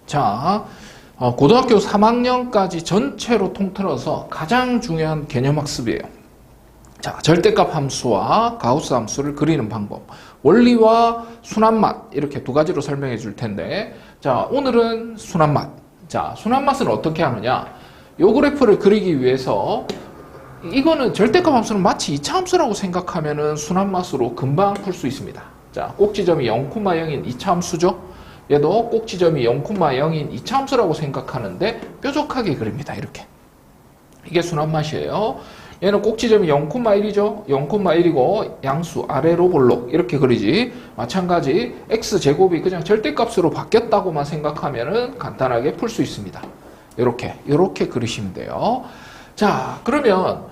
자, 고등학교 3학년까지 전체로 통틀어서 가장 중요한 개념 학습이에요. 자, 절대값 함수와 가우스 함수를 그리는 방법. 원리와 순환맛 이렇게 두 가지로 설명해 줄 텐데, 자, 오늘은 순환맛. 자, 순환맛은 어떻게 하느냐? 요 그래프를 그리기 위해서 이거는 절대값 함수는 마치 2차 함수라고 생각하면은 순환맛으로 금방 풀 수 있습니다. 자, 꼭지점이 0,0인 2차 함수죠. 얘도 꼭지점이 0,0인 2차 함수라고 생각하는데 뾰족하게 그립니다. 이렇게. 이게 순환맛이에요. 얘는 꼭지점이 0,1이죠. 0,1이고 양수 아래로 볼록 이렇게 그리지. 마찬가지 x제곱이 그냥 절대값으로 바뀌었다고만 생각하면은 간단하게 풀 수 있습니다. 이렇게 그리시면 돼요. 자, 그러면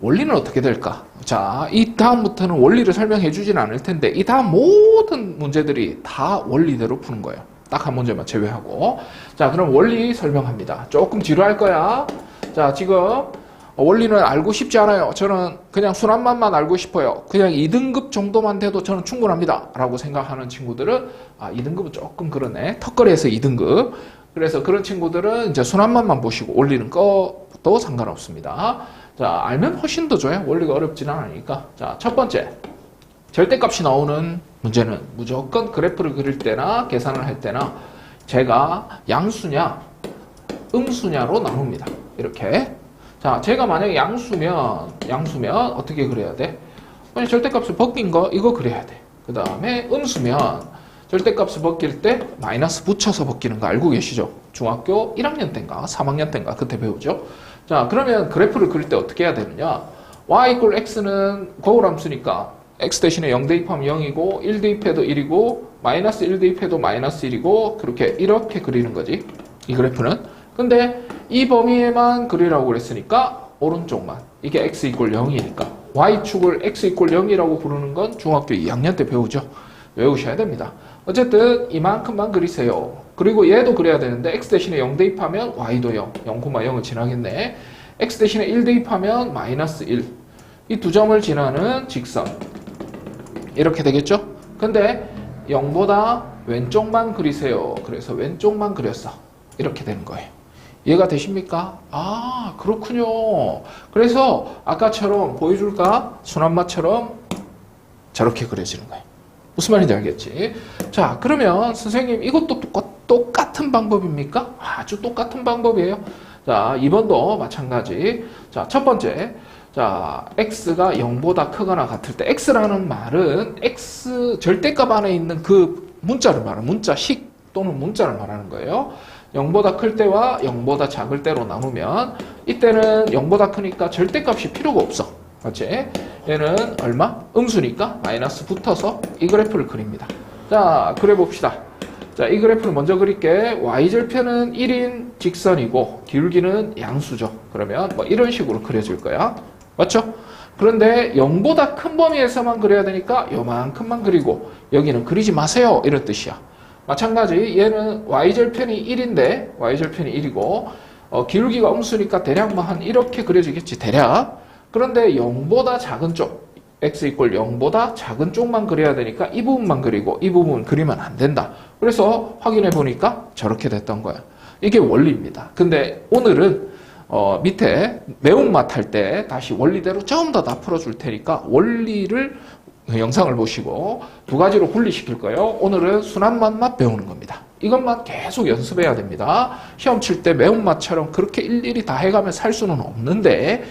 원리는 어떻게 될까? 자, 이 다음부터는 원리를 설명해 주진 않을 텐데 이 다음 모든 문제들이 다 원리대로 푸는 거예요. 딱 한 문제만 제외하고. 자, 그럼 원리 설명합니다. 조금 뒤로 할 거야. 자, 지금 원리는 알고 싶지 않아요. 저는 그냥 순환맛만 알고 싶어요. 그냥 2등급 정도만 돼도 저는 충분합니다. 라고 생각하는 친구들은 2등급은 조금 그러네. 턱걸이에서 2등급. 그래서 그런 친구들은 이제 순환맛만 보시고 원리는 꺼도 상관없습니다. 자, 알면 훨씬 더 좋아요. 원리가 어렵지는 않으니까. 자, 첫 번째. 절대값이 나오는 문제는 무조건 그래프를 그릴 때나 계산을 할 때나 제가 양수냐 음수냐로 나눕니다. 이렇게. 자, 제가 만약에 양수면 어떻게 그려야 돼? 절대값을 벗긴 거 이거 그려야 돼. 그 다음에 음수면 절대값을 벗길 때 마이너스 붙여서 벗기는 거 알고 계시죠? 중학교 1학년 때인가 3학년 때인가 그때 배우죠? 자, 그러면 그래프를 그릴 때 어떻게 해야 되느냐? y 이퀄 x는 거울함수니까 x 대신에 0 대입하면 0이고 1 대입해도 1이고 마이너스 1 대입해도 마이너스 1이고 이렇게 그리는 거지. 이 그래프는. 근데 이 범위에만 그리라고 그랬으니까 오른쪽만. 이게 x 이퀄 0이니까 y축을 x 이퀄 0이라고 부르는 건 중학교 2학년 때 배우죠. 외우셔야 됩니다. 어쨌든 이만큼만 그리세요. 그리고 얘도 그려야 되는데 x 대신에 0 대입하면 y도 0, 0,0을 지나겠네. x 대신에 1 대입하면 마이너스 1. 이 두 점을 지나는 직선. 이렇게 되겠죠? 근데 0보다 왼쪽만 그리세요. 그래서 왼쪽만 그렸어. 이렇게 되는 거예요. 이해가 되십니까? 아, 그렇군요. 그래서 아까처럼 보여줄까? 순환맛처럼 저렇게 그려지는 거예요. 무슨 말인지 알겠지? 자, 그러면 선생님 이것도 똑같은 방법입니까? 아주 똑같은 방법이에요. 자, 2번도 마찬가지. 자, 첫 번째. 자, x가 0보다 크거나 같을 때 x라는 말은 x 절대값 안에 있는 그 문자를 말하는 문자식 또는 문자를 말하는 거예요. 0보다 클 때와 0보다 작을 때로 나누면 이때는 0보다 크니까 절대값이 필요가 없어. 맞지? 얘는 얼마? 음수니까 마이너스 붙어서 이 그래프를 그립니다. 자, 그려봅시다. 자, 이 그래프를 먼저 그릴게. y절편은 1인 직선이고 기울기는 양수죠. 그러면 뭐 이런 식으로 그려질 거야. 맞죠? 그런데 0보다 큰 범위에서만 그려야 되니까 요만큼만 그리고 여기는 그리지 마세요. 이런 뜻이야. 마찬가지 얘는 y절편이 1인데 y절편이 1이고 기울기가 음수니까 대략 뭐 한 이렇게 그려지겠지. 대략. 그런데 0보다 작은 쪽 x 이퀄 0보다 작은 쪽만 그려야 되니까 이 부분만 그리고 이 부분 그리면 안 된다. 그래서 확인해 보니까 저렇게 됐던 거야. 이게 원리입니다. 근데 오늘은 밑에 매운맛 할 때 다시 원리대로 좀 더 다 풀어줄 테니까 원리를 영상을 보시고 두 가지로 분리시킬 거예요. 오늘은 순환맛만 배우는 겁니다. 이것만 계속 연습해야 됩니다. 시험 칠 때 매운맛처럼 그렇게 일일이 다 해가면 살 수는 없는데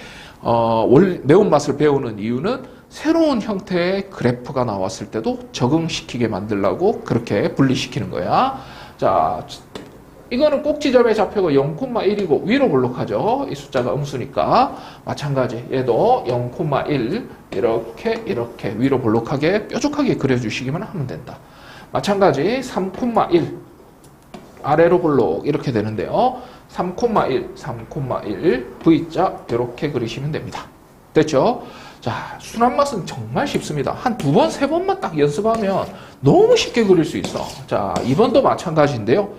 매운맛을 배우는 이유는 새로운 형태의 그래프가 나왔을 때도 적응시키게 만들려고 그렇게 분리시키는 거야. 자, 이거는 꼭지점의 좌표가 0,1이고 위로 볼록하죠. 이 숫자가 음수니까. 마찬가지 얘도 0,1 이렇게 위로 볼록하게 뾰족하게 그려주시기만 하면 된다. 마찬가지 3,1 아래로 볼록 이렇게 되는데요. 3,1 V자 이렇게 그리시면 됩니다. 됐죠? 자, 순환맛은 정말 쉽습니다. 한 두 번, 세 번만 딱 연습하면 너무 쉽게 그릴 수 있어. 자, 2번도 마찬가지인데요.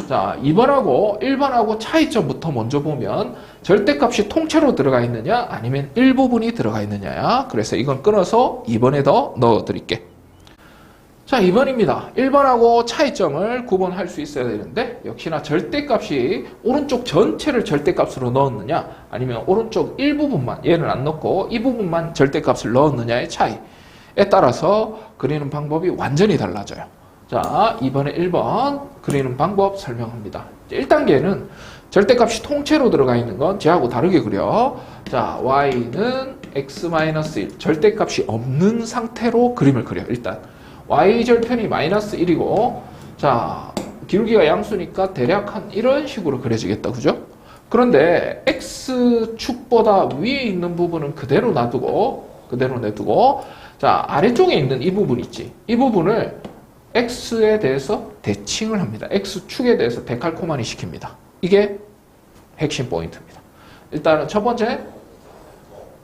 자, 2번하고 1번하고 차이점부터 먼저 보면 절대값이 통째로 들어가 있느냐 아니면 일부분이 들어가 있느냐야. 그래서 이건 끊어서 2번에 더 넣어 드릴게. 자, 2번입니다. 1번하고 차이점을 구분할 수 있어야 되는데 역시나 절대값이 오른쪽 전체를 절대값으로 넣었느냐 아니면 오른쪽 일부분만 얘는 안 넣고 이 부분만 절대값을 넣었느냐의 차이에 따라서 그리는 방법이 완전히 달라져요. 자, 이번에 1번 그리는 방법 설명합니다. 1단계는 절대값이 통째로 들어가 있는 건 쟤하고 다르게 그려. 자, y는 x-1 절대값이 없는 상태로 그림을 그려. 일단 y절편이 마이너스 1이고 자, 기울기가 양수니까 대략 한 이런 식으로 그려지겠다. 그죠? 그런데 x축보다 위에 있는 부분은 그대로 놔두고 자, 아래쪽에 있는 이 부분 있지. 이 부분을 x에 대해서 대칭을 합니다. x축에 대해서 데칼코마니 시킵니다. 이게 핵심 포인트입니다. 일단은 첫 번째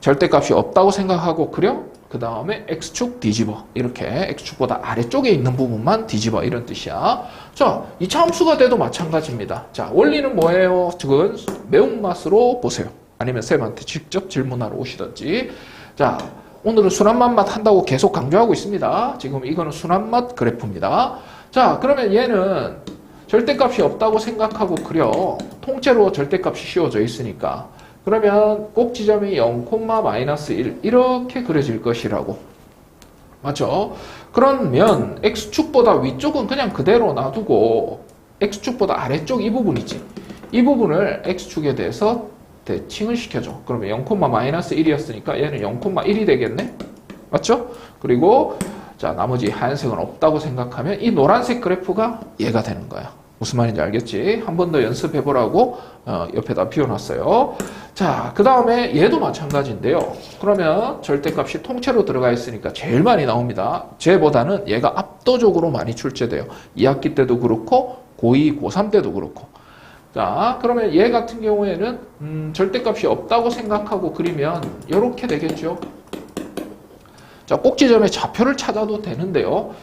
절대값이 없다고 생각하고 그려. 그 다음에 x축 뒤집어. 이렇게 x축보다 아래쪽에 있는 부분만 뒤집어. 이런 뜻이야. 자, 이차 함수가 돼도 마찬가지입니다. 자, 원리는 뭐예요? 지금 매운맛으로 보세요. 아니면 쌤한테 직접 질문하러 오시든지. 자, 오늘은 순한 맛 한다고 계속 강조하고 있습니다. 지금 이거는 순한 맛 그래프입니다. 자, 그러면 얘는 절대값이 없다고 생각하고 그려. 통째로 절대값이 씌워져 있으니까. 그러면 꼭 지점이 0,-1 이렇게 그려질 것이라고. 맞죠? 그러면 x축보다 위쪽은 그냥 그대로 놔두고 x축보다 아래쪽 이 부분이지. 이 부분을 x축에 대해서 대칭을 시켜줘. 그러면 0,-1이었으니까 얘는 0,1이 되겠네? 맞죠? 그리고 자, 나머지 하얀색은 없다고 생각하면 이 노란색 그래프가 얘가 되는 거야. 무슨 말인지 알겠지? 한 번 더 연습해보라고 옆에다 비워놨어요. 자, 그 다음에 얘도 마찬가지인데요. 그러면 절대값이 통째로 들어가 있으니까 제일 많이 나옵니다. 쟤보다는 얘가 압도적으로 많이 출제돼요. 2학기 때도 그렇고 고2, 고3 때도 그렇고. 자, 그러면 얘 같은 경우에는 절대값이 없다고 생각하고 그리면 이렇게 되겠죠. 자, 꼭지점의 좌표를 찾아도 되는데요.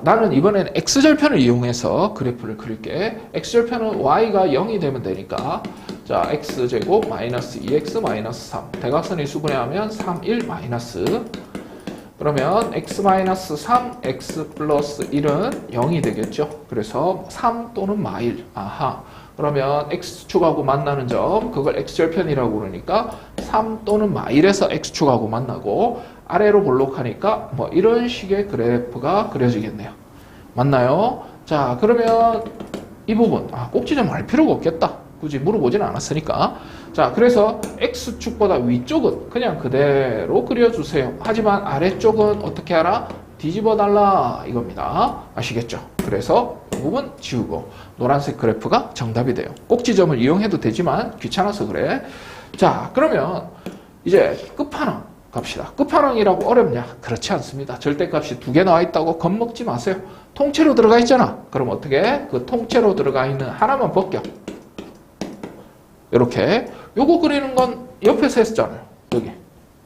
나는 이번에는 x절편을 이용해서 그래프를 그릴게. x절편은 y가 0이 되면 되니까 자, x제곱 마이너스 2x 마이너스 3 대각선이 수분해하면 3, 1 마이너스 그러면 x 마이너스 3, x 플러스 1은 0이 되겠죠. 그래서 3 또는 마일. 아하. 그러면 x축하고 만나는 점 그걸 x절편이라고 그러니까 3 또는 마일에서 x축하고 만나고 아래로 볼록하니까 뭐 이런 식의 그래프가 그려지겠네요. 맞나요? 자, 그러면 이 부분 꼭지점 알 필요가 없겠다. 굳이 물어보진 않았으니까. 자, 그래서 x축보다 위쪽은 그냥 그대로 그려주세요. 하지만 아래쪽은 어떻게 하라? 뒤집어 달라 이겁니다. 아시겠죠? 그래서 이 부분 지우고 노란색 그래프가 정답이 돼요. 꼭지점을 이용해도 되지만 귀찮아서 그래. 자, 그러면 이제 끝판왕 갑시다. 끝판왕이라고 어렵냐? 그렇지 않습니다. 절대값이 2개 나와 있다고 겁먹지 마세요. 통째로 들어가 있잖아. 그럼 어떻게? 그 통째로 들어가 있는 하나만 벗겨. 이렇게. 요거 그리는 건 옆에서 했잖아요.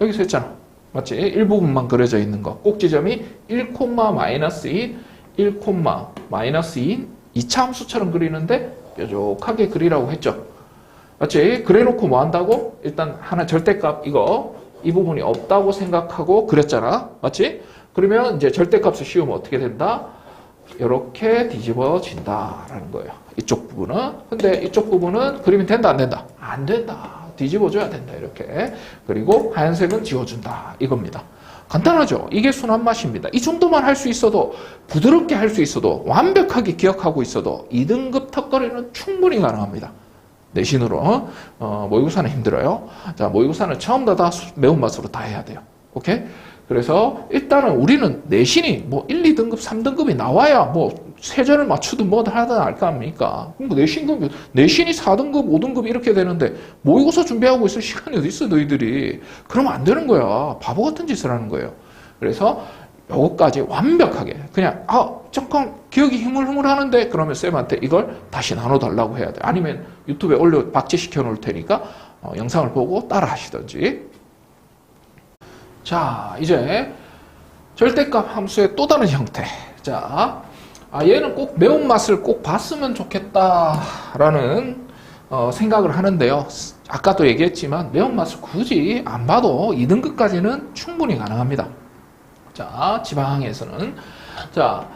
여기서 했잖아. 맞지? 일부분만 그려져 있는 거. 꼭지점이 1,-2, 1,-2인 2차 함수처럼 그리는데 뾰족하게 그리라고 했죠. 맞지? 그래놓고 뭐 한다고? 일단 하나 절대값 이 부분이 없다고 생각하고 그렸잖아. 맞지? 그러면 이제 절대값을 씌우면 어떻게 된다? 이렇게 뒤집어진다라는 거예요. 이쪽 부분은. 근데 이쪽 부분은 그리면 된다, 안 된다? 안 된다. 뒤집어줘야 된다. 이렇게. 그리고 하얀색은 지워준다. 이겁니다. 간단하죠? 이게 순한 맛입니다. 이 정도만 할 수 있어도, 부드럽게 할 수 있어도, 완벽하게 기억하고 있어도 2등급 턱걸이는 충분히 가능합니다. 내신으로. 모의고사는 힘들어요. 자, 모의고사는 처음부터 다 매운맛으로 다 해야 돼요. 오케이? 그래서 일단은 우리는 내신이 뭐 1, 2등급, 3등급이 나와야 뭐 세전을 맞추든 뭐든 하든 알 거 아닙니까? 내신이 4등급, 5등급 이렇게 되는데 모의고사 준비하고 있을 시간이 어디 있어 너희들이. 그러면 안 되는 거야. 바보 같은 짓을 하는 거예요. 그래서 요거까지 완벽하게 그냥 잠깐 기억이 흐물흐물하는데 그러면 쌤한테 이걸 다시 나눠달라고 해야 돼. 아니면 유튜브에 올려 박제시켜 놓을 테니까 영상을 보고 따라 하시든지. 자, 이제 절대값 함수의 또 다른 형태. 자, 얘는 꼭 매운맛을 꼭 봤으면 좋겠다라는 생각을 하는데요. 아까도 얘기했지만 매운맛을 굳이 안 봐도 2등급까지는 충분히 가능합니다. 자, 지방에서는 자,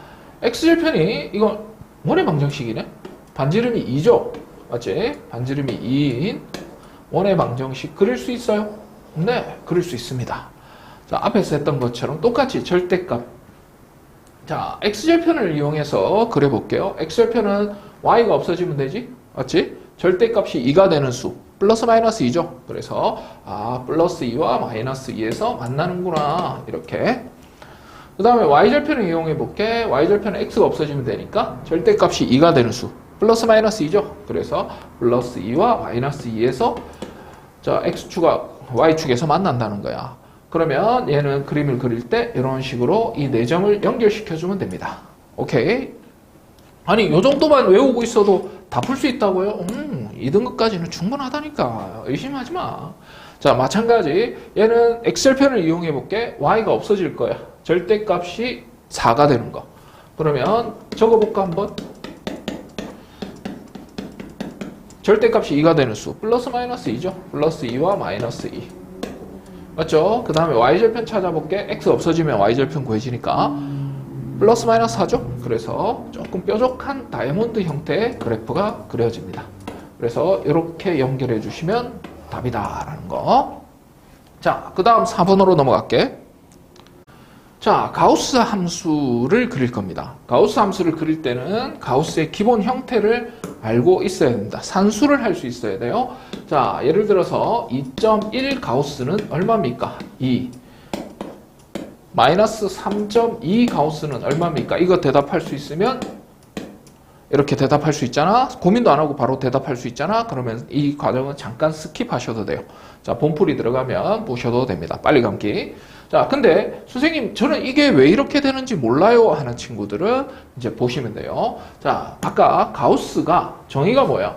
x절편이 이거 원의 방정식이네. 반지름이 2죠. 맞지? 반지름이 2인 원의 방정식 그릴 수 있어요? 네, 그릴 수 있습니다. 자, 앞에서 했던 것처럼 똑같이 절대값. 자, x절편을 이용해서 그려볼게요. x절편은 y가 없어지면 되지? 맞지? 절대값이 2가 되는 수. 플러스 마이너스 2죠. 그래서 플러스 2와 마이너스 2에서 만나는구나. 이렇게. 그 다음에 y절편을 이용해 볼게. y절편은 x가 없어지면 되니까 절대값이 2가 되는 수. 플러스 마이너스 2죠. 그래서 플러스 2와 마이너스 2에서 자, x축과 y축에서 만난다는 거야. 그러면 얘는 그림을 그릴 때 이런 식으로 이 네 점을 연결시켜주면 됩니다. 오케이? 아니, 요 정도만 외우고 있어도 다 풀 수 있다고요? 2등급까지는 충분하다니까. 의심하지 마. 자, 마찬가지. 얘는 x절편을 이용해 볼게. y가 없어질 거야. 절대값이 4가 되는 거. 그러면 적어볼까 한번? 절대값이 2가 되는 수. 플러스 마이너스 2죠. 플러스 2와 마이너스 2. 맞죠? 그 다음에 y절편 찾아볼게. x 없어지면 y절편 구해지니까 플러스 마이너스 4죠. 그래서 조금 뾰족한 다이아몬드 형태의 그래프가 그려집니다. 그래서 이렇게 연결해 주시면 답이다 라는 거. 자, 그 다음 4번으로 넘어갈게. 자, 가우스 함수를 그릴 겁니다. 가우스 함수를 그릴 때는 가우스의 기본 형태를 알고 있어야 됩니다. 산수를 할 수 있어야 돼요. 자, 예를 들어서 2.1 가우스는 얼마입니까? 2. 마이너스 3.2 가우스는 얼마입니까? 이거 대답할 수 있으면 이렇게 대답할 수 있잖아. 고민도 안 하고 바로 대답할 수 있잖아. 그러면 이 과정은 잠깐 스킵하셔도 돼요. 자, 본풀이 들어가면 보셔도 됩니다. 빨리 감기. 자, 근데 선생님 저는 이게 왜 이렇게 되는지 몰라요 하는 친구들은 이제 보시면 돼요. 자, 아까 가우스가 정의가 뭐야?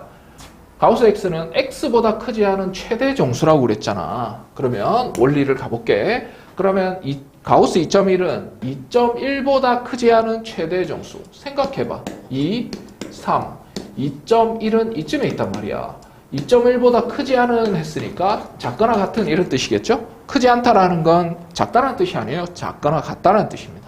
가우스 x는 x보다 크지 않은 최대 정수라고 그랬잖아. 그러면 원리를 가볼게. 그러면 이 가우스 2.1은 2.1보다 크지 않은 최대 정수. 생각해봐. 2, 3. 2.1은 이쯤에 있단 말이야. 2.1보다 크지 않은 했으니까 작거나 같은 이런 뜻이겠죠? 크지 않다라는 건 작다는 뜻이 아니에요. 작거나 같다는 뜻입니다.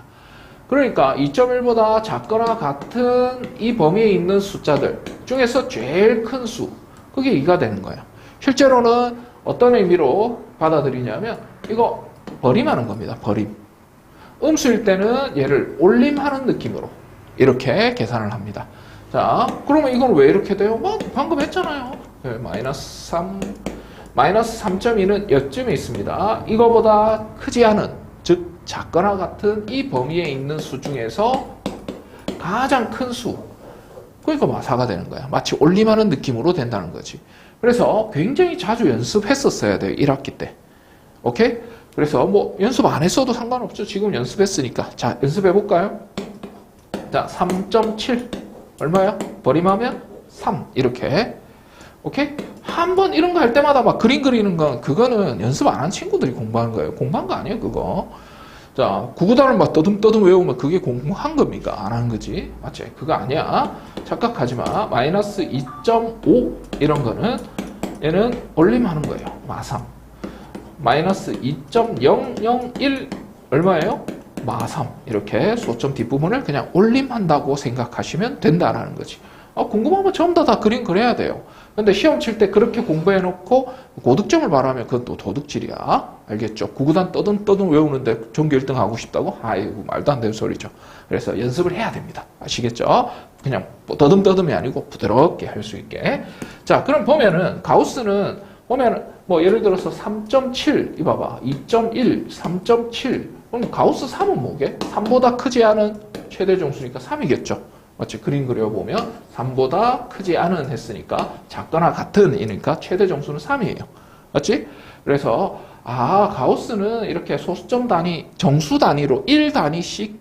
그러니까 2.1보다 작거나 같은 이 범위에 있는 숫자들 중에서 제일 큰 수, 그게 2가 되는 거예요. 실제로는 어떤 의미로 받아들이냐면 이거 버림하는 겁니다. 버림. 음수일 때는 얘를 올림하는 느낌으로 이렇게 계산을 합니다. 자, 그러면 이건 왜 이렇게 돼요? 뭐 방금 했잖아요. 네, 마이너스 3, 마이너스 3.2는 여쯤에 있습니다. 이거보다 크지 않은, 즉 작거나 같은 이 범위에 있는 수 중에서 가장 큰 수, 그러니까 마사가 되는 거야. 마치 올림하는 느낌으로 된다는 거지. 그래서 굉장히 자주 연습했었어야 돼요. 1학기 때. 오케이? 그래서 뭐 연습 안 했어도 상관없죠. 지금 연습했으니까. 자, 연습해 볼까요? 자, 3.7 얼마야? 버림하면 3 이렇게. 오케이? 한 번 이런 거 할 때마다 막 그림 그리는 건 그거는 연습 안 한 친구들이 공부한 거예요. 공부한 거 아니에요, 그거. 자, 구구단을 막 떠듬떠듬 외우면 그게 공부한 겁니까? 안 한 거지. 맞지? 그거 아니야. 착각하지 마. 마이너스 2.5 이런 거는 얘는 올림하는 거예요. 마삼. 마이너스 2.001 얼마예요? 마3 이렇게 소점 뒷부분을 그냥 올림한다고 생각하시면 된다라는 거지. 궁금하면 전부 다 그림 그려야 돼요. 근데 시험 칠 때 그렇게 공부해놓고 고득점을 바라면 그건 또 도둑질이야. 알겠죠? 구구단 떠듬떠듬 외우는데 전교 1등 하고 싶다고? 아이고 말도 안 되는 소리죠. 그래서 연습을 해야 됩니다. 아시겠죠? 그냥 떠듬떠듬이 아니고 부드럽게 할 수 있게. 자, 그럼 보면은 가우스는 보면은 뭐 예를 들어서 3.7 이봐봐. 2.1, 3.7 그럼 가우스 3은 뭐게? 3보다 크지 않은 최대 정수니까 3이겠죠. 맞지? 그림 그려보면 3보다 크지 않은 했으니까 작거나 같은 이니까 최대 정수는 3이에요. 맞지? 그래서 가우스는 이렇게 소수점 단위, 정수 단위로 1단위씩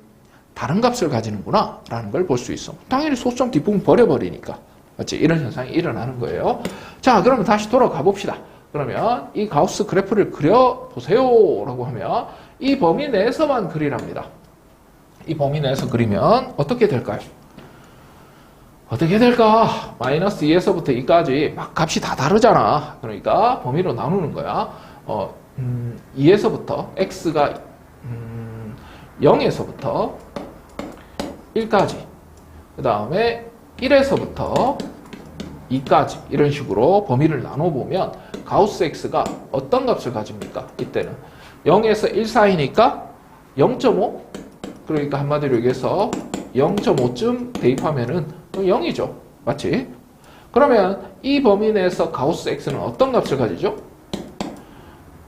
다른 값을 가지는구나 라는 걸 볼 수 있어. 당연히 소수점 뒷부분 버려버리니까. 맞지? 이런 현상이 일어나는 거예요. 자, 그러면 다시 돌아가 봅시다. 그러면 이 가우스 그래프를 그려보세요 라고 하면 이 범위 내에서만 그리랍니다. 이 범위 내에서 그리면 어떻게 될까요? 어떻게 될까? 마이너스 2에서부터 2까지 막 값이 다 다르잖아. 그러니까 범위로 나누는 거야. 2에서부터 x가 0에서부터 1까지, 그 다음에 1에서부터 2까지 이런 식으로 범위를 나눠보면 가우스 x가 어떤 값을 가집니까? 이때는 0에서 1 사이니까 0.5, 그러니까 한마디로 얘기해서 0.5쯤 대입하면은 0이죠. 맞지? 그러면 이 범위 내에서 가우스 x는 어떤 값을 가지죠?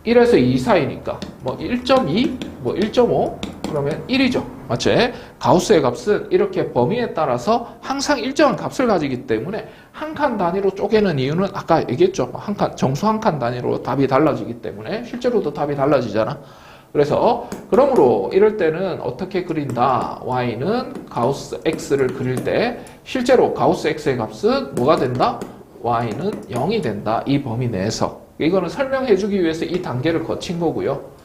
1에서 2 사이니까 뭐 1.2, 뭐 1.5, 그러면 1이죠. 맞지? 가우스의 값은 이렇게 범위에 따라서 항상 일정한 값을 가지기 때문에 한 칸 단위로 쪼개는 이유는 아까 얘기했죠. 한 칸, 정수 한 칸 단위로 답이 달라지기 때문에 실제로도 답이 달라지잖아. 그래서 그러므로 이럴 때는 어떻게 그린다? y는 가우스 x를 그릴 때 실제로 가우스 x의 값은 뭐가 된다? y는 0이 된다. 이 범위 내에서. 이거는 설명해 주기 위해서 이 단계를 거친 거고요.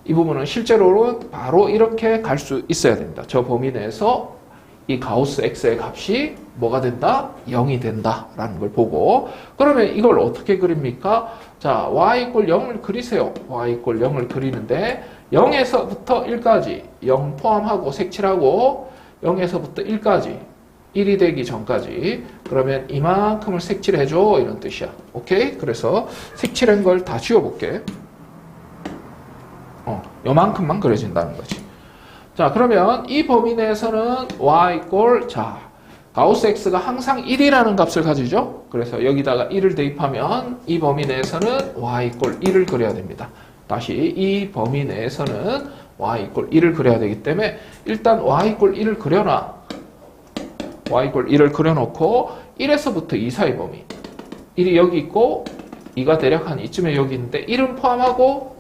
이 부분은 실제로는 바로 이렇게 갈 수 있어야 됩니다. 저 범위 내에서 이 가우스 x의 값이 뭐가 된다? 0이 된다 라는 걸 보고, 그러면 이걸 어떻게 그립니까? 자, y = 0을 그리세요. y = 0을 그리는데 0에서부터 1까지 0 포함하고 색칠하고 0에서부터 1까지 1이 되기 전까지, 그러면 이만큼을 색칠해줘 이런 뜻이야. 오케이? 그래서 색칠한 걸 다 지워볼게. 요만큼만 그려진다는 거지. 자, 그러면 이 범위 내에서는 y = 자, 가우스 x가 항상 1이라는 값을 가지죠. 그래서 여기다가 1을 대입하면 이 범위 내에서는 y = 1을 그려야 됩니다. 다시 이 범위 내에서는 y = 1을 그려야 되기 때문에 일단 y = 1을 그려놔. y = 1을 그려놓고 1에서부터 2 사이 범위, 1이 여기 있고 2가 대략 한 이쯤에 여기 있는데 1은 포함하고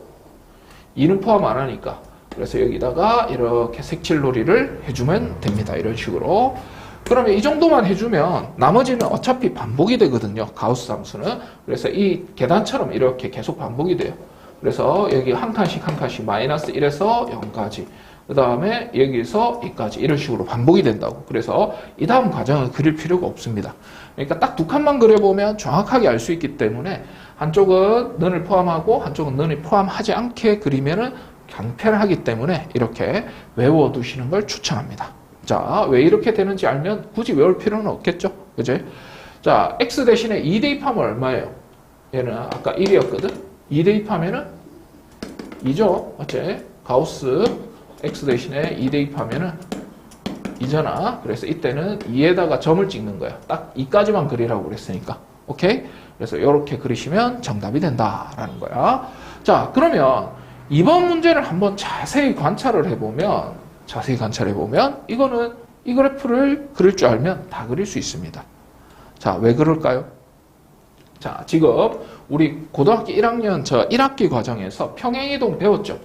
2는 포함 안 하니까, 그래서 여기다가 이렇게 색칠놀이를 해주면 됩니다. 이런 식으로. 그러면 이 정도만 해주면 나머지는 어차피 반복이 되거든요. 가우스 함수는. 그래서 이 계단처럼 이렇게 계속 반복이 돼요. 그래서 여기 한 칸씩 한 칸씩 -1에서 0까지, 그 다음에 여기서 2까지 이런 식으로 반복이 된다고. 그래서 이 다음 과정을 그릴 필요가 없습니다. 그러니까 딱 두 칸만 그려보면 정확하게 알 수 있기 때문에 한쪽은 는을 포함하고 한쪽은 는을 포함하지 않게 그리면은 간편하기 때문에 이렇게 외워두시는 걸 추천합니다. 자, 왜 이렇게 되는지 알면 굳이 외울 필요는 없겠죠? 그지? 자, x 대신에 2 대입하면 얼마예요? 얘는 아까 1이었거든? 2 대입하면은 2죠? 맞지? 가우스 x 대신에 2 대입하면은 2잖아. 그래서 이때는 2에다가 점을 찍는 거야. 딱 2까지만 그리라고 그랬으니까. 오케이? 그래서 이렇게 그리시면 정답이 된다라는 거야. 자, 그러면 이번 문제를 한번 자세히 관찰을 해보면, 이거는 이 그래프를 그릴 줄 알면 다 그릴 수 있습니다. 자, 왜 그럴까요? 자, 지금 우리 고등학교 1학년 1학기 과정에서 평행이동 배웠죠?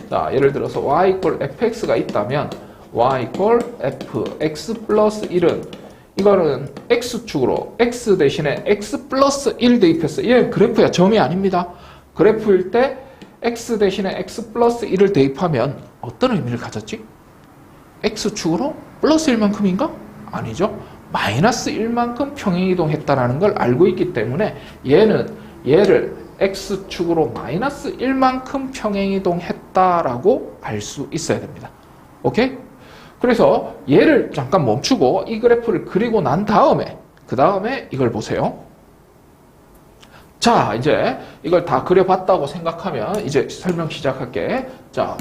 자, 예를 들어서 y = fx가 있다면 y = fx 플러스 1은 이거는 x축으로 x 대신에 x 플러스 1 대입했어요. 얘는 그래프야, 점이 아닙니다. 그래프일 때 x 대신에 x 플러스 1을 대입하면 어떤 의미를 가졌지? x축으로 플러스 1만큼인가? 아니죠. 마이너스 1만큼 평행이동했다라는 걸 알고 있기 때문에 얘를 x축으로 마이너스 1만큼 평행이동했다라고 알 수 있어야 됩니다. 오케이? 그래서 얘를 잠깐 멈추고 이 그래프를 그리고 난 다음에 그 다음에 이걸 보세요. 자, 이제 이걸 다 그려봤다고 생각하면 이제 설명 시작할게. 자,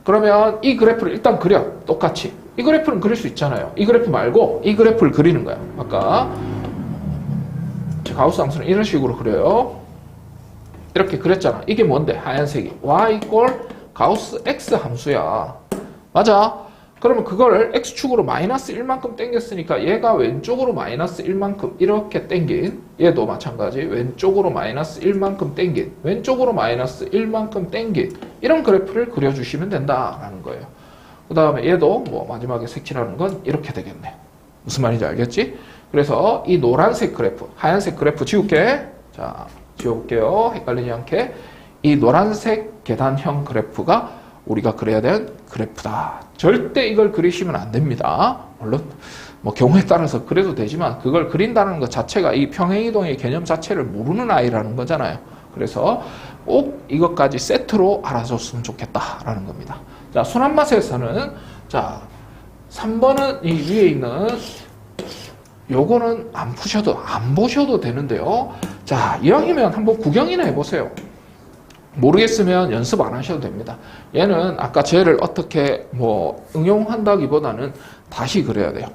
그러면 이 그래프를 일단 그려. 똑같이. 이 그래프는 그릴 수 있잖아요. 이 그래프 말고 이 그래프를 그리는 거야. 아까 가우스 함수는 이런 식으로 그려요. 이렇게 그렸잖아. 이게 뭔데? 하얀색이. y = 가우스 x 함수야. 맞아. 그러면 그걸 x축으로 마이너스 1만큼 당겼으니까 얘가 왼쪽으로 마이너스 1만큼 이렇게 당긴, 얘도 마찬가지 왼쪽으로 마이너스 1만큼 당긴, 왼쪽으로 마이너스 1만큼 당긴 이런 그래프를 그려주시면 된다라는 거예요. 그 다음에 얘도 뭐 마지막에 색칠하는 건 이렇게 되겠네. 무슨 말인지 알겠지? 그래서 이 노란색 그래프, 하얀색 그래프 지울게. 자, 지워볼게요. 헷갈리지 않게. 이 노란색 계단형 그래프가 우리가 그려야 되는 그래프다. 절대 이걸 그리시면 안 됩니다. 물론 뭐 경우에 따라서 그래도 되지만 그걸 그린다는 것 자체가 이 평행이동의 개념 자체를 모르는 아이라는 거잖아요. 그래서 꼭 이것까지 세트로 알아줬으면 좋겠다라는 겁니다. 자, 순환 맛에서는 자, 3번은 이 위에 있는 요거는 안 보셔도 되는데요. 자, 이왕이면 한번 구경이나 해보세요. 모르겠으면 연습 안 하셔도 됩니다. 얘는 아까 쟤를 어떻게 뭐 응용한다기보다는 다시 그려야 돼요.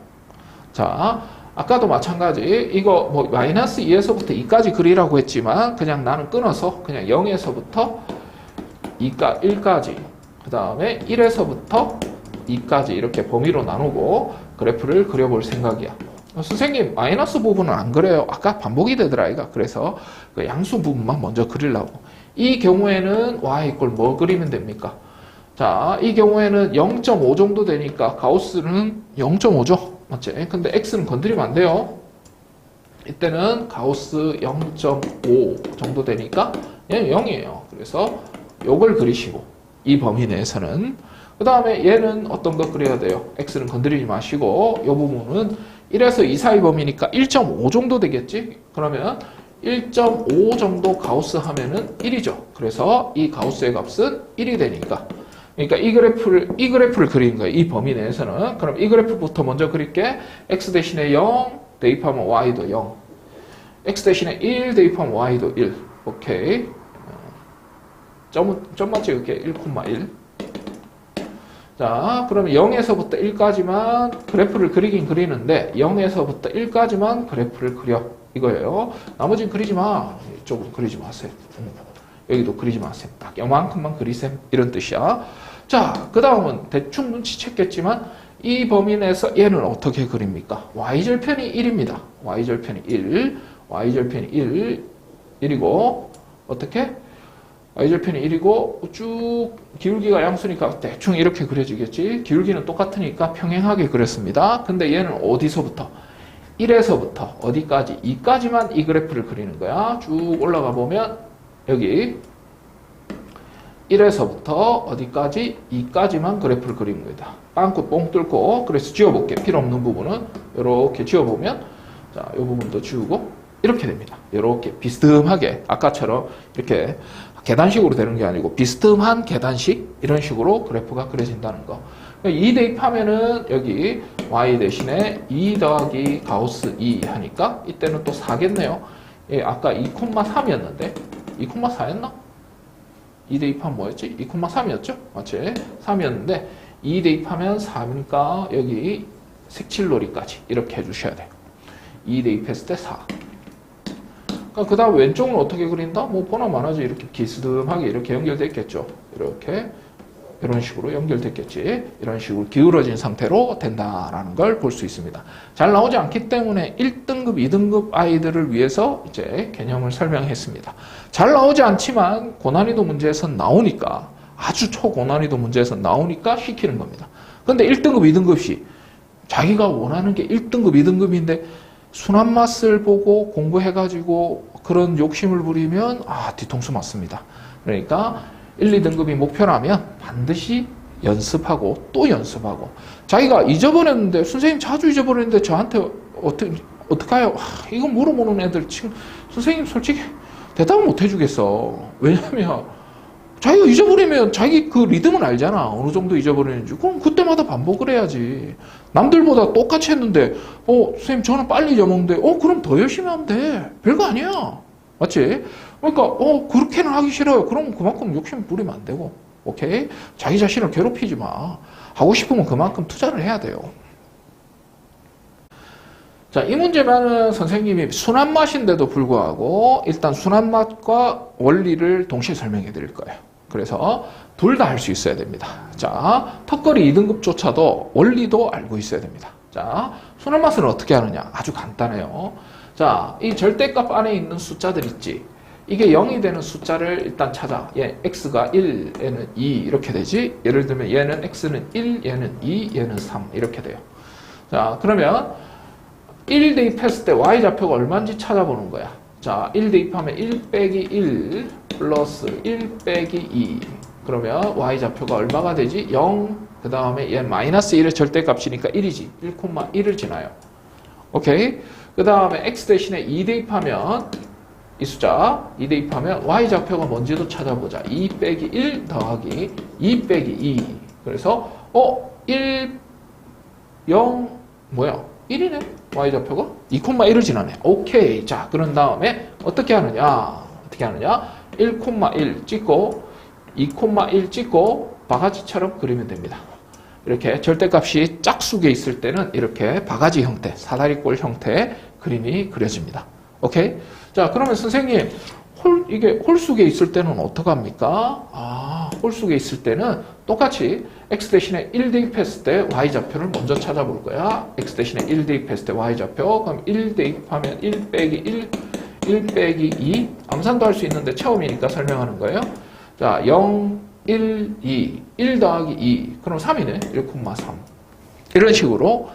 자, 아까도 마찬가지 이거 뭐 마이너스 2에서부터 2까지 그리라고 했지만 그냥 나는 끊어서 그냥 0에서부터 1까지 그 다음에 1에서부터 2까지 이렇게 범위로 나누고 그래프를 그려볼 생각이야. 선생님 마이너스 부분은 안 그래요. 아까 반복이 되더라 이가. 그래서 그 양수 부분만 먼저 그리려고. 이 경우에는 y 이꼴 뭐 그리면 됩니까? 자, 이 경우에는 0.5 정도 되니까 가우스는 0.5죠. 맞지? 근데 x는 건드리면 안 돼요. 이때는 가우스 0.5 정도 되니까 얘는 0이에요. 그래서 요걸 그리시고 이 범위 내에서는 그 다음에 얘는 어떤 거 그려야 돼요? x는 건드리지 마시고 이 부분은 1에서 2 사이 범위니까 1.5 정도 되겠지? 그러면 1.5 정도 가우스 하면은 1이죠. 그래서 이 가우스의 값은 1이 되니까. 그러니까 이 그래프를 그리는 거예요. 이 범위 내에서는. 그럼 이 그래프부터 먼저 그릴게. x 대신에 0 대입하면 y도 0. x 대신에 1 대입하면 y도 1. 오케이. 점만 찍을게. 1,1. 자, 그러면 0에서부터 1까지만 그래프를 그리긴 그리는데 0에서부터 1까지만 그래프를 그려. 이거예요. 나머지는 그리지 마. 이쪽으로 그리지 마세요. 여기도 그리지 마세요. 딱 요만큼만 그리셈. 이런 뜻이야. 자, 그 다음은 대충 눈치챘겠지만 이 범위 내에서 얘는 어떻게 그립니까? y절편이 1입니다. y절편이 1. y절편이 1. 1이고 어떻게? y절편이 1이고 쭉 기울기가 양수니까 대충 이렇게 그려지겠지. 기울기는 똑같으니까 평행하게 그렸습니다. 근데 얘는 어디서부터? 1에서부터 어디까지? 2까지만 이 그래프를 그리는 거야. 쭉 올라가 보면 여기 1에서부터 어디까지? 2까지만 그래프를 그리는 거다. 빵꾸 뽕 뚫고 그래서 지워볼게. 필요 없는 부분은 이렇게 지워보면 자, 이 부분도 지우고 이렇게 됩니다. 이렇게 비스듬하게 아까처럼 이렇게 계단식으로 되는 게 아니고 비스듬한 계단식 이런 식으로 그래프가 그려진다는 거. 2 대입하면은 여기 y 대신에 2 더하기 가우스 2 하니까 이때는 또 4겠네요. 예, 아까 2,3이었는데 2,4였나? 2 대입하면 뭐였지? 2,3이었죠? 맞지? 3이었는데 2 대입하면 4니까 여기 색칠놀이까지 이렇게 해주셔야 돼요. 2 대입했을 때 4. 그 다음 왼쪽은 어떻게 그린다? 뭐 보나마나지 이렇게 비스듬하게 이렇게 연결됐겠죠. 이렇게 이런 식으로 연결됐겠지. 이런 식으로 기울어진 상태로 된다라는 걸 볼 수 있습니다. 잘 나오지 않기 때문에 1등급, 2등급 아이들을 위해서 이제 개념을 설명했습니다. 잘 나오지 않지만 고난이도 문제에서 나오니까 아주 초고난이도 문제에서 나오니까 시키는 겁니다. 근데 1등급, 2등급이 자기가 원하는 게 1등급, 2등급인데 순한 맛을 보고 공부해가지고 그런 욕심을 부리면 뒤통수 맞습니다. 그러니까 1, 2등급이 목표라면 반드시 연습하고 또 연습하고 자기가 잊어버렸는데 선생님 자주 잊어버렸는데 저한테 어떡해요? 이거 물어보는 애들 지금 선생님 솔직히 대답을 못 해주겠어. 왜냐면 자기가 잊어버리면 자기 그 리듬은 알잖아. 어느 정도 잊어버리는지. 그럼 그때마다 반복을 해야지. 남들보다 똑같이 했는데 선생님 저는 빨리 잊어먹는데 그럼 더 열심히 하면 돼. 별거 아니야. 맞지? 그러니까 그렇게는 하기 싫어요. 그럼 그만큼 욕심 부리면 안 되고. 오케이? 자기 자신을 괴롭히지 마. 하고 싶으면 그만큼 투자를 해야 돼요. 자, 이 문제만은 선생님이 순한 맛인데도 불구하고 일단 순한 맛과 원리를 동시에 설명해 드릴 거예요. 그래서 둘 다 할 수 있어야 됩니다. 자, 턱걸이 2등급조차도 원리도 알고 있어야 됩니다. 자, 순한 맛은 어떻게 하느냐? 아주 간단해요. 자, 이 절대값 안에 있는 숫자들 있지? 이게 0이 되는 숫자를 일단 찾아. x가 1, 얘는 2 이렇게 되지? 예를 들면 얘는 x는 1, 얘는 2, 얘는 3 이렇게 돼요. 자, 그러면 1 대입했을 때 y좌표가 얼마인지 찾아보는 거야. 자, 1 대입하면 1 빼기 1 플러스 1 빼기 2. 그러면 y좌표가 얼마가 되지? 0. 그 다음에 얘 마이너스 1의 절대값이니까 1이지. 1,1을 지나요. 오케이? 그 다음에 x 대신에 2 대입하면 이 숫자 2 대입하면 y좌표가 뭔지도 찾아보자. 2 빼기 1 더하기 2 빼기 2. 그래서 1 뭐야? 1이네? y좌표가 2,1을 지나네. 오케이. 자, 그런 다음에 어떻게 하느냐? 1,1 찍고 2,1 찍고 바가지처럼 그리면 됩니다. 이렇게 절대값이 짝수에 있을 때는 이렇게 바가지 형태, 사다리꼴 형태의 그림이 그려집니다. 오케이? 자, 그러면 선생님, 이게 홀수에 있을 때는 어떡합니까? 홀수에 있을 때는 똑같이 x 대신에 1 대입했을 때 y좌표를 먼저 찾아볼 거야. x 대신에 1 대입했을 때 y좌표. 그럼 1 대입하면 1 빼기 1 빼기 2. 암산도 할 수 있는데 처음이니까 설명하는 거예요. 자, 0, 1, 2. 1 더하기 2. 그럼 3이네. 1,3. 이런 식으로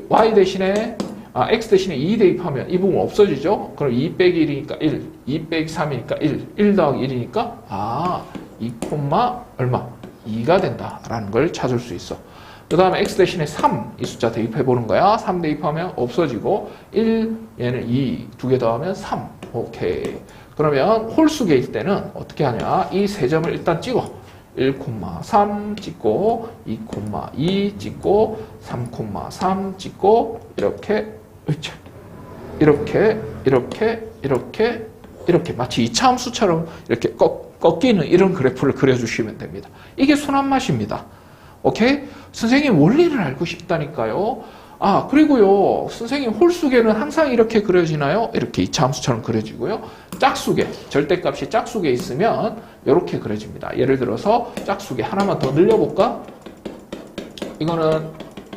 y 대신에 x 대신에 2 대입하면 이 부분 없어지죠? 그럼 2 빼기 1이니까 1, 2 빼기 3이니까 1 더하기 1이니까 2, 얼마? 2가 된다라는 걸 찾을 수 있어. 그 다음에 x 대신에 3, 이 숫자 대입해 보는 거야. 3 대입하면 없어지고 1, 얘는 2, 두 개 더하면 3. 오케이. 그러면 홀수계일 때는 어떻게 하냐? 이 세 점을 일단 찍어. 1,3 찍고 2,2 찍고 3,3 찍고 이렇게 마치 이차함수처럼 이렇게 꺾이는 이런 그래프를 그려주시면 됩니다. 이게 순환맛입니다. 오케이? 선생님 원리를 알고 싶다니까요. 그리고요, 선생님 홀수계는 항상 이렇게 그려지나요? 이렇게 이차함수처럼 그려지고요. 짝수계, 절대값이 짝수계에 있으면 이렇게 그려집니다. 예를 들어서 짝수계 하나만 더 늘려볼까? 이거는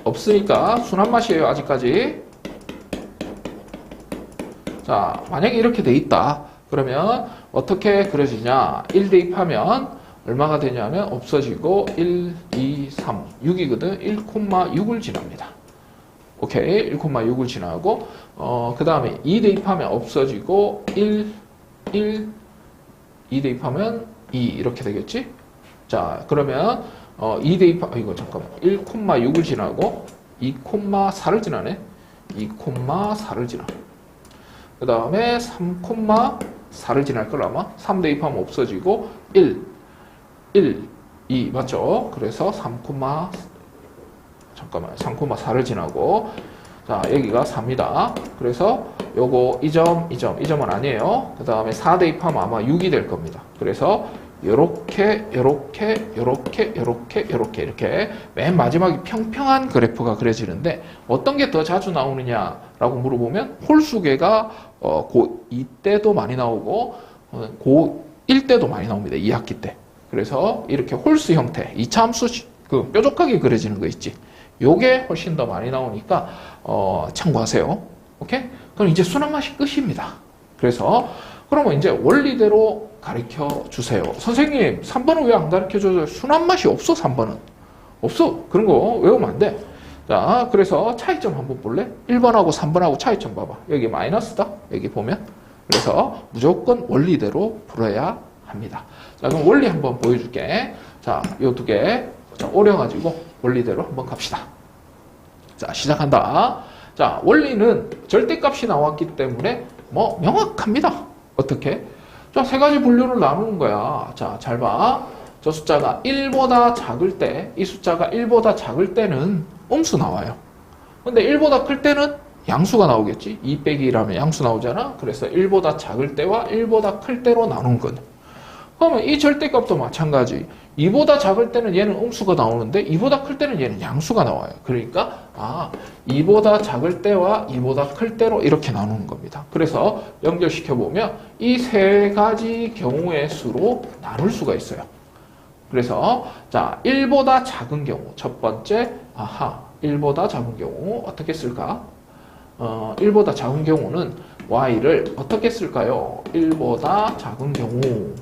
없으니까 순환맛이에요, 아직까지. 자, 만약에 이렇게 돼 있다. 그러면 어떻게 그려지냐? 1 대입하면 얼마가 되냐면 없어지고 1, 2, 3, 6이거든. 1,6을 지납니다. 오케이. 1,6을 지나고 그 다음에 2 대입하면 없어지고 1, 2 대입하면 2 이렇게 되겠지? 자, 그러면 2 대입하면 이거 잠깐만 1,6을 지나고 2,4를 지나네. 2,4를 지나. 그 다음에 3,4를 지날 걸 아마 3 대입하면 없어지고 1, 2 맞죠? 그래서 3,4를 지나고 자 여기가 4입니다. 그래서 요거 이 점은 아니에요. 그 다음에 4 대입하면 아마 6이 될 겁니다. 그래서 요렇게 맨 마지막에 평평한 그래프가 그려지는데 어떤 게 더 자주 나오느냐라고 물어보면 홀수계가 고2 때도 많이 나오고 고1 때도 많이 나옵니다. 2학기 때. 그래서 이렇게 홀수 형태, 2차 함수 뾰족하게 그려지는 거 있지. 요게 훨씬 더 많이 나오니까 참고하세요. 오케이? 그럼 이제 순환맛이 끝입니다. 그래서 그러면 이제 원리대로 가르쳐 주세요. 선생님 3번은 왜 안 가르쳐 줘요? 순환맛이 없어. 3번은 없어. 그런 거 외우면 안 돼. 자, 그래서 차이점 한번 볼래? 1번하고 3번하고 차이점 봐봐. 여기 마이너스다. 여기 보면. 그래서 무조건 원리대로 풀어야 합니다. 자, 그럼 원리 한번 보여줄게. 자, 요 두 개 오려가지고 원리대로 한번 갑시다. 자, 시작한다. 자, 원리는 절대값이 나왔기 때문에 뭐 명확합니다. 어떻게? 자, 세 가지 분류를 나누는 거야. 자, 잘 봐. 저 숫자가 1보다 작을 때, 이 숫자가 1보다 작을 때는 음수 나와요. 근데 1보다 클 때는 양수가 나오겠지? 2 빼기 1하면 양수 나오잖아? 그래서 1보다 작을 때와 1보다 클 때로 나눈 거죠. 그러면 이 절대값도 마찬가지. 2보다 작을 때는 얘는 음수가 나오는데 2보다 클 때는 얘는 양수가 나와요. 그러니까 2보다 작을 때와 2보다 클 때로 이렇게 나누는 겁니다. 그래서 연결시켜보면 이 세 가지 경우의 수로 나눌 수가 있어요. 그래서 자 1보다 작은 경우 첫 번째 1보다 작은 경우 어떻게 쓸까? 1보다 작은 경우는 y를 어떻게 쓸까요? 1보다 작은 경우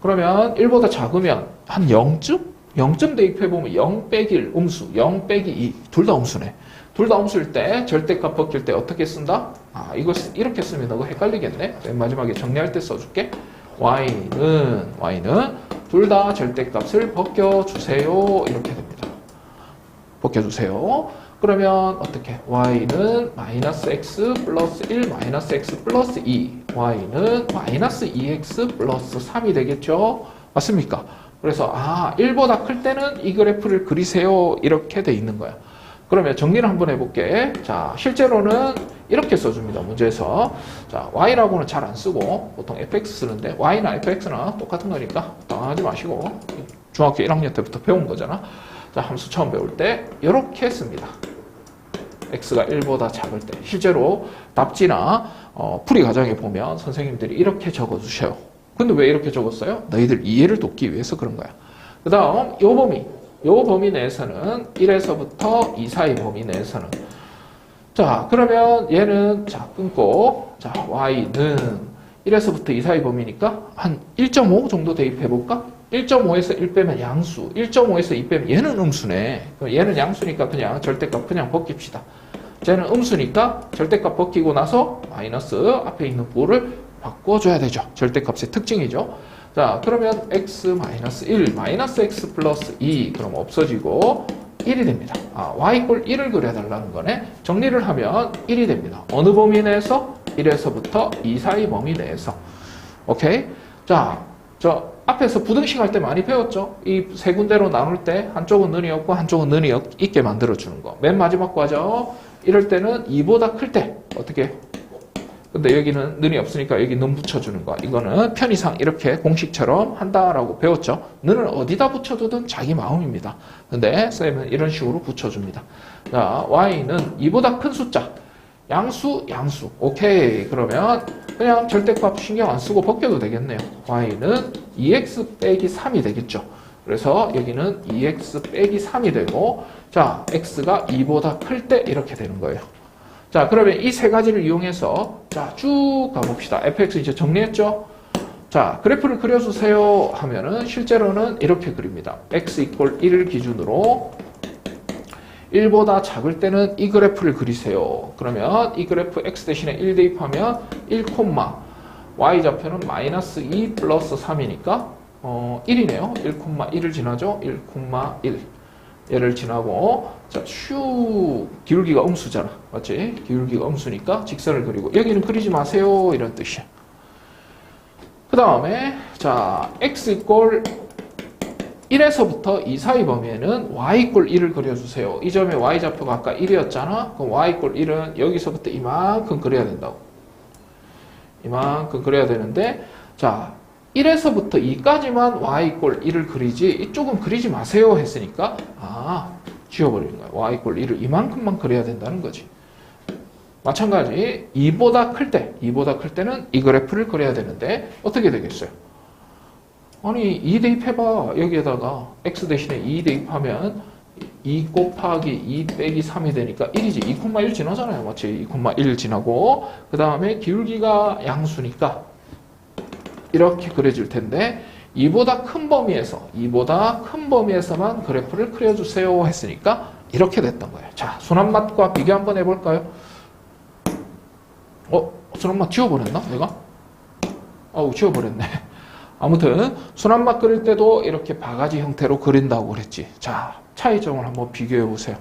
그러면 1보다 작으면 한 0쯤? 0점 대입해보면 0 빼기 1 음수, 0 빼기 2 둘 다 음수네. 둘 다 음수일 때 절대값 벗길 때 어떻게 쓴다? 이거 이렇게 쓰면 너무 헷갈리겠네. 맨 마지막에 정리할 때 써줄게. y는 둘 다 절대값을 벗겨주세요. 이렇게 됩니다. 벗겨주세요. 그러면 어떻게? y는 마이너스 x 플러스 1 마이너스 x 플러스 2 y는 마이너스 2x 플러스 3이 되겠죠? 맞습니까? 그래서 1보다 클 때는 이 그래프를 그리세요. 이렇게 돼 있는 거야. 그러면 정리를 한번 해볼게. 자, 실제로는 이렇게 써줍니다. 문제에서. 자, y라고는 잘 안 쓰고 보통 fx 쓰는데 y나 fx나 똑같은 거니까 당하지 마시고 중학교 1학년 때부터 배운 거잖아. 자, 함수 처음 배울 때 이렇게 씁니다. x가 1보다 작을 때. 실제로 답지나 풀이 과정에 보면 선생님들이 이렇게 적어주셔요. 근데 왜 이렇게 적었어요? 너희들 이해를 돕기 위해서 그런 거야. 그 다음 요 범위 내에서는 1에서부터 2 사이 범위 내에서는 자, 그러면 얘는 자 끊고 자 y는 1에서부터 2 사이 범위니까 한 1.5 정도 대입해볼까? 1.5에서 1 빼면 양수, 1.5에서 2 빼면 얘는 음수네. 그럼 얘는 양수니까 그냥 절대값 그냥 벗깁시다. 쟤는 음수니까 절대값 벗기고 나서 마이너스 앞에 있는 부호를 바꿔줘야 되죠. 절대값의 특징이죠. 자, 그러면 x-1, 마이너스 x 플러스 2 그럼 없어지고 1이 됩니다. y 꼴 1을 그려달라는 거네. 정리를 하면 1이 됩니다. 어느 범위 내에서? 1에서부터 2 사이 범위 내에서. 오케이? 자, 저 앞에서 부등식 할 때 많이 배웠죠? 이 세 군데로 나눌 때 한쪽은 는이 없고 한쪽은 는이 있게 만들어주는 거. 맨 마지막 과정. 이럴 때는 2보다 클 때 어떻게? 근데 여기는 는이 없으니까 여기 는 붙여주는 거. 이거는 편의상 이렇게 공식처럼 한다라고 배웠죠. 는을 어디다 붙여주든 자기 마음입니다. 근데 쌤은 이런 식으로 붙여줍니다. 자, y는 2보다 큰 숫자. 양수. 오케이. 그러면 그냥 절대값 신경 안 쓰고 벗겨도 되겠네요. y는 2x 빼기 3이 되겠죠. 그래서 여기는 2x 빼기 3이 되고 자, x가 2보다 클 때 이렇게 되는 거예요. 자, 그러면 이 세 가지를 이용해서 자, 쭉 가봅시다. fx 이제 정리했죠? 자, 그래프를 그려주세요 하면은 실제로는 이렇게 그립니다. x 이퀄 1을 기준으로 1보다 작을 때는 이 그래프를 그리세요. 그러면 이 그래프 x 대신에 1 대입하면 1, y좌표는 마이너스 2 플러스 3이니까 1이네요. 1,1을 지나죠? 1,1 얘를 지나고 자, 기울기가 음수잖아. 맞지? 기울기가 음수니까 직선을 그리고 여기는 그리지 마세요. 이런 뜻이야. 그 다음에 자, x 이꼴 1에서부터 2 사이 범위에는 y 이꼴 1을 그려주세요. 이 점의 y좌표가 아까 1이었잖아. 그럼 y 이꼴 1은 여기서부터 이만큼 그려야 된다고. 이만큼 그려야 되는데 자, 1에서부터 2까지만 y 이꼴 1을 그리지 이쪽은 그리지 마세요 했으니까 지워버리는 거야. y 이꼴 1을 이만큼만 그려야 된다는 거지. 마찬가지 2보다 클 때는 이 그래프를 그려야 되는데 어떻게 되겠어요? 아니 2 대입해봐. 여기에다가 x 대신에 2 대입하면 2 곱하기 2 빼기 3이 되니까 1이지. 2,1 지나잖아요. 맞지? 2,1 지나고 그 다음에 기울기가 양수니까 이렇게 그려질 텐데 2보다 큰 범위에서만 그래프를 그려주세요 했으니까 이렇게 됐던 거예요. 자, 순환맛과 비교 한번 해볼까요? 순환맛 지워버렸나? 내가? 지워버렸네. 아무튼 순환맛 그릴 때도 이렇게 바가지 형태로 그린다고 그랬지. 자, 차이점을 한번 비교해 보세요.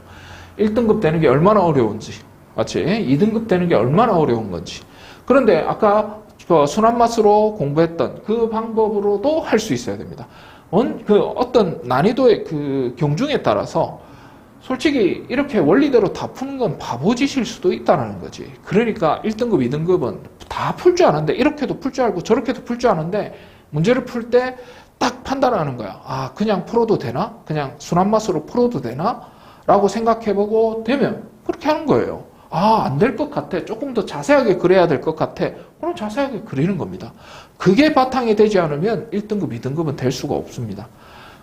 1등급 되는 게 얼마나 어려운지, 맞지? 2등급 되는 게 얼마나 어려운 건지. 그런데 아까 순환맛으로 공부했던 그 방법으로도 할 수 있어야 됩니다. 어떤 난이도의 그 경중에 따라서 솔직히 이렇게 원리대로 다 푸는 건 바보짓일 수도 있다는 거지. 그러니까 1등급, 2등급은 다 풀 줄 아는데 이렇게도 풀 줄 알고 저렇게도 풀 줄 아는데 문제를 풀 때 딱 판단하는 거야. 그냥 풀어도 되나? 그냥 순환맛으로 풀어도 되나? 라고 생각해보고 되면 그렇게 하는 거예요. 안 될 것 같아. 조금 더 자세하게 그려야 될 것 같아. 그럼 자세하게 그리는 겁니다. 그게 바탕이 되지 않으면 1등급, 2등급은 될 수가 없습니다.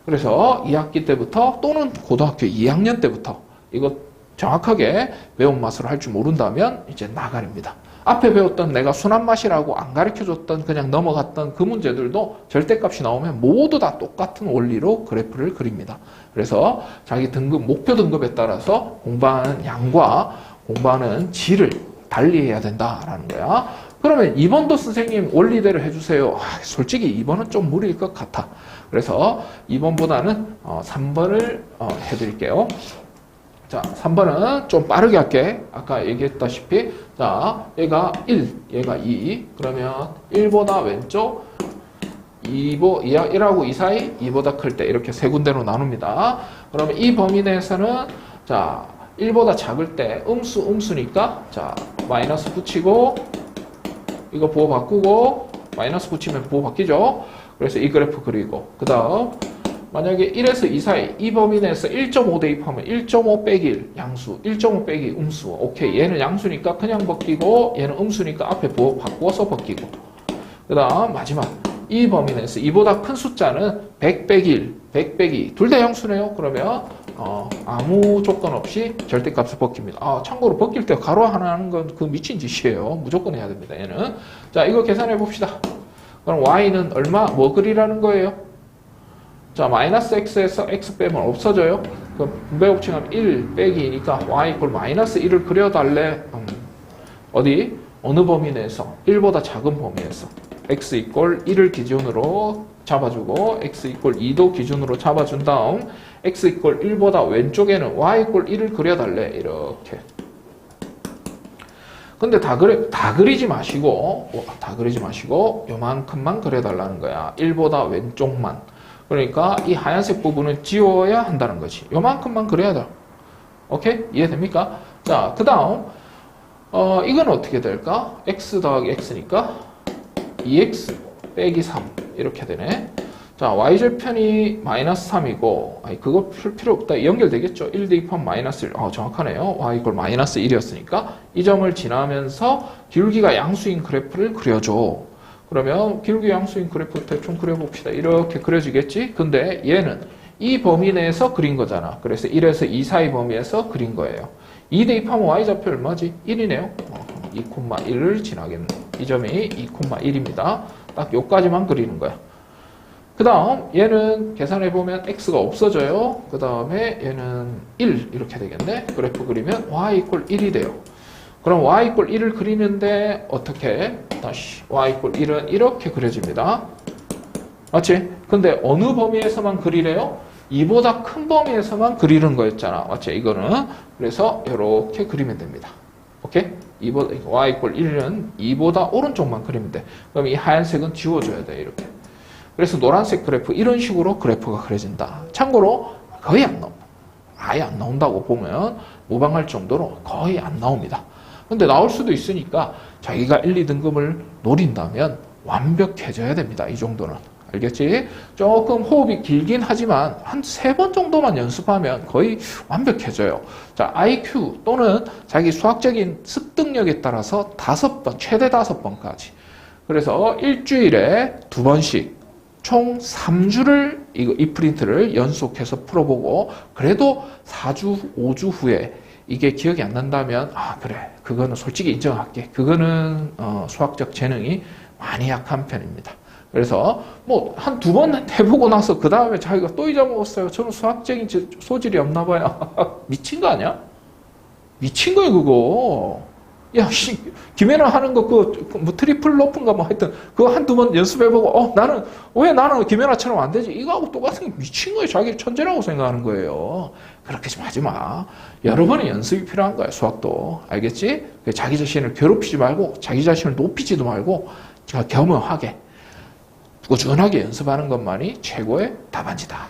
그래서 2학기 때부터 또는 고등학교 2학년 때부터 이거 정확하게 매운맛으로 할 줄 모른다면 이제 나가립니다. 앞에 배웠던 내가 순환맛이라고 안 가르쳐줬던 그냥 넘어갔던 그 문제들도 절대값이 나오면 모두 다 똑같은 원리로 그래프를 그립니다. 그래서 자기 등급, 목표 등급에 따라서 공부하는 양과 공부하는 질을 달리해야 된다라는 거야. 그러면 2번도 선생님 원리대로 해주세요. 솔직히 2번은 좀 무리일 것 같아. 그래서 2번보다는 3번을 해드릴게요. 자, 3번은 좀 빠르게 할게. 아까 얘기했다시피 자, 얘가 1, 얘가 2. 그러면 1보다 왼쪽 1하고 2 사이 2보다 클 때 이렇게 세 군데로 나눕니다. 그러면 이 범위 내에서는 자, 1보다 작을 때 음수니까 자 마이너스 붙이고 이거 부호 바꾸고 마이너스 붙이면 부호 바뀌죠. 그래서 이 그래프 그리고 그 다음 만약에 1에서 2 사이 이 범위 내에서 1.5 대입하면 1.5 빼기 1 양수 1.5 빼기 음수 오케이 얘는 양수니까 그냥 벗기고 얘는 음수니까 앞에 부호 바꾸어서 벗기고 그 다음 마지막 이 범위 내에서 이보다 큰 숫자는 100 빼기 1 100 빼기 둘 다 양수네요. 그러면 아무 조건 없이 절대값을 벗깁니다. 참고로 벗길 때 가로 하나 하는 건 그 미친 짓이에요. 무조건 해야 됩니다. 얘는 자 이거 계산해 봅시다. 그럼 y는 얼마? 뭐 그리라는 거예요? 자 마이너스 x에서 x 빼면 없어져요. 그럼 분배 법칙하면 1 빼기니까 y 이꼴 마이너스 1을 그려달래. 어디? 어느 범위 내에서? 1보다 작은 범위에서 x 이꼴 1을 기준으로 잡아주고 x 이꼴 2도 기준으로 잡아준 다음 x 이꼴 1보다 왼쪽에는 y 이꼴 1을 그려달래. 이렇게. 근데 다 그리지 마시고 요만큼만 그려달라는 거야. 1보다 왼쪽만. 그러니까 이 하얀색 부분은 지워야 한다는 거지. 요만큼만 그려야 돼. 오케이? 이해됩니까? 자, 그 다음 이건 어떻게 될까? x 더하기 x니까 2x 빼기 3 이렇게 되네. 자, y절편이 마이너스 3이고 그거 풀 필요 없다. 연결되겠죠? 1 대입하면 마이너스 1. 정확하네요. y 이꼴 마이너스 1이었으니까 이 점을 지나면서 기울기가 양수인 그래프를 그려줘. 그러면 기울기 양수인 그래프 대충 그려봅시다. 이렇게 그려지겠지? 근데 얘는 이 범위 내에서 그린 거잖아. 그래서 1에서 2 사이 범위에서 그린 거예요. 2 대입하면 y좌표 얼마지? 1이네요. 2,1을 지나겠네. 이 점이 2,1입니다. 딱 요까지만 그리는 거야. 그 다음 얘는 계산해보면 x가 없어져요. 그 다음에 얘는 1 이렇게 되겠네. 그래프 그리면 y 이꼴 1이 돼요. 그럼 y 이꼴 1을 그리는데 어떻게? 다시 y 이꼴 1은 이렇게 그려집니다. 맞지? 근데 어느 범위에서만 그리래요? 2보다 큰 범위에서만 그리는 거였잖아. 맞지? 이거는. 그래서 이렇게 그리면 됩니다. 오케이? y 이꼴 1은 2보다 오른쪽만 그리면 돼. 그럼 이 하얀색은 지워줘야 돼. 이렇게. 그래서 노란색 그래프 이런 식으로 그래프가 그려진다. 참고로 거의 안 나옵니다. 아예 안 나온다고 보면 무방할 정도로 거의 안 나옵니다. 근데 나올 수도 있으니까 자기가 1, 2등급을 노린다면 완벽해져야 됩니다. 이 정도는. 알겠지? 조금 호흡이 길긴 하지만 한 3번 정도만 연습하면 거의 완벽해져요. 자, IQ 또는 자기 수학적인 습득력에 따라서 5번, 최대 5번까지. 그래서 일주일에 2번씩 총 3주를 이 프린트를 연속해서 풀어보고 그래도 4주, 5주 후에 이게 기억이 안 난다면 그래 그거는 솔직히 인정할게. 그거는 수학적 재능이 많이 약한 편입니다. 그래서 뭐 한 2번 해보고 나서 그 다음에 자기가 또 잊어먹었어요. 저는 수학적인 소질이 없나 봐요. 미친 거 아니야? 미친 거예요 그거. 야, 김연아 하는 거, 뭐, 트리플 높은가 뭐 하여튼, 그거 한두 번 연습해보고, 왜 나는 김연아처럼 안 되지? 이거하고 똑같은 게 미친 거예요. 자기 천재라고 생각하는 거예요. 그렇게 좀 하지 마. 여러 번의 연습이 필요한 거야, 수학도. 알겠지? 자기 자신을 괴롭히지 말고, 자기 자신을 높이지도 말고, 겸허하게, 꾸준하게 연습하는 것만이 최고의 답안지다.